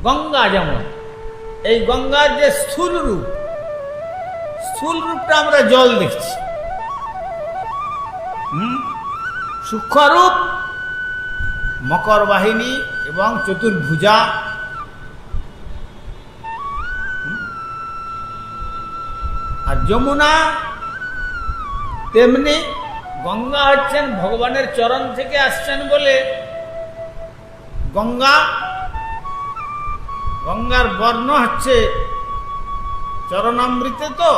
গঙ্গা যেমন, এই গঙ্গার যে স্থূল রূপটা আমরা জল দেখছি, সূক্ষ্মরূপ মকর বাহিনী এবং চতুর্ভুজা, আর যমুনা তেমনি গঙ্গা হচ্ছেন ভগবানের চরণ থেকে আসছেন বলে গঙ্গার বর্ণ হচ্ছে চরণামৃতে, তো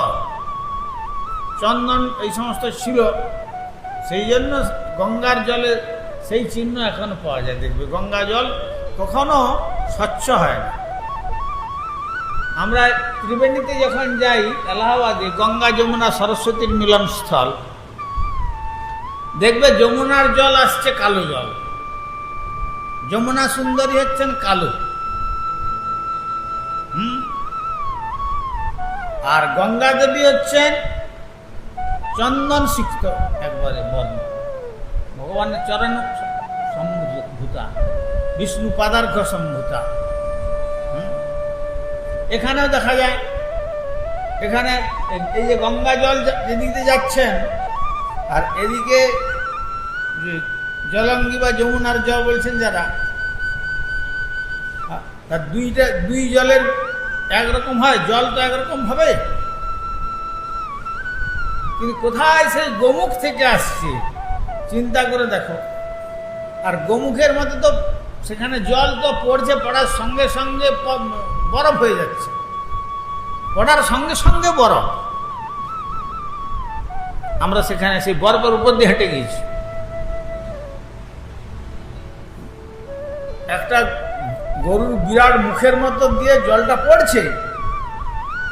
চন্দন এই সমস্ত ছিল, সেই জন্য গঙ্গার জলে সেই চিহ্ন এখনো পাওয়া যায়। দেখবে গঙ্গা জল কখনো স্বচ্ছ হয় না। আমরা ত্রিবেণীতে যখন যাই এলাহাবাদে, গঙ্গা যমুনা সরস্বতীর মিলনস্থল, দেখবে যমুনার জল আসছে কালো জল, যমুনা সুন্দরী হচ্ছেন কালো, আর গঙ্গা দেবী হচ্ছেন চন্দন সিক্ত একবারে বর্ণ, ভগবানের চরণ সম্ভূতা, বিষ্ণু পাদার্ঘ সম্ভূতা। এখানেও দেখা যায়, এখানে এই যে গঙ্গা জল যেদিকে যাচ্ছেন, আর এদিকে জলঙ্গি বা যমুনার জল বলছেন যারা, তার দুই জলের একরকম হয়, জল তো একরকম হবে, কিন্তু কোথায় সেই গোমুখ থেকে আসছে চিন্তা করে দেখো। আর গোমুখের মধ্যে তো সেখানে জল তো পড়ছে, পড়ার সঙ্গে সঙ্গে বরফ হয়ে যাচ্ছে, পড়ার সঙ্গে সঙ্গে বরফ। আমরা সেখানে সেই বরফের উপর দিয়ে হেঁটে গিয়েছি। একটা গরুর বিরাট মুখের মতো দিয়ে জলটা পড়ছে,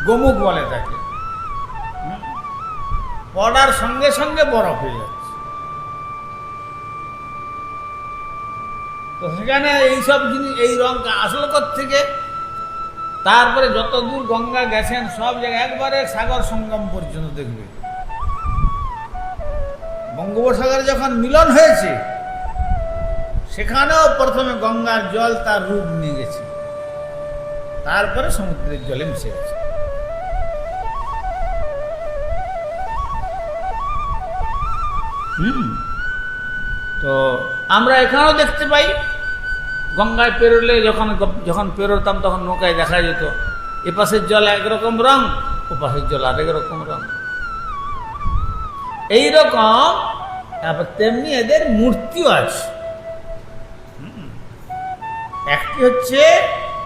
গোমুখ বলে তাকে, পড়ার সঙ্গে সঙ্গে বরফ হয়ে যাচ্ছে। তো সেখানে এইসব জিনিস, এই রং আসলে থেকে, তারপরে যত দূর গঙ্গা গেছেন সব জায়গায় একবারে সাগর সঙ্গম পর্যন্ত দেখবে। বঙ্গোপসাগরে যখন মিলন হয়েছে, সেখানেও প্রথমে গঙ্গার জল তার রূপ নিয়ে গেছে, তারপরে সমুদ্রের জলে মিশে গেছে। তো আমরা এখানেও দেখতে পাই, গঙ্গায় পেরোলে যখন পেরোতাম তখন নৌকায় দেখা যেত এপাশের জল একরকম রং, ওপাশের জল আরেক রকম রং। এইরকম তেমনি এদের মূর্তিও আছে। একটি হচ্ছে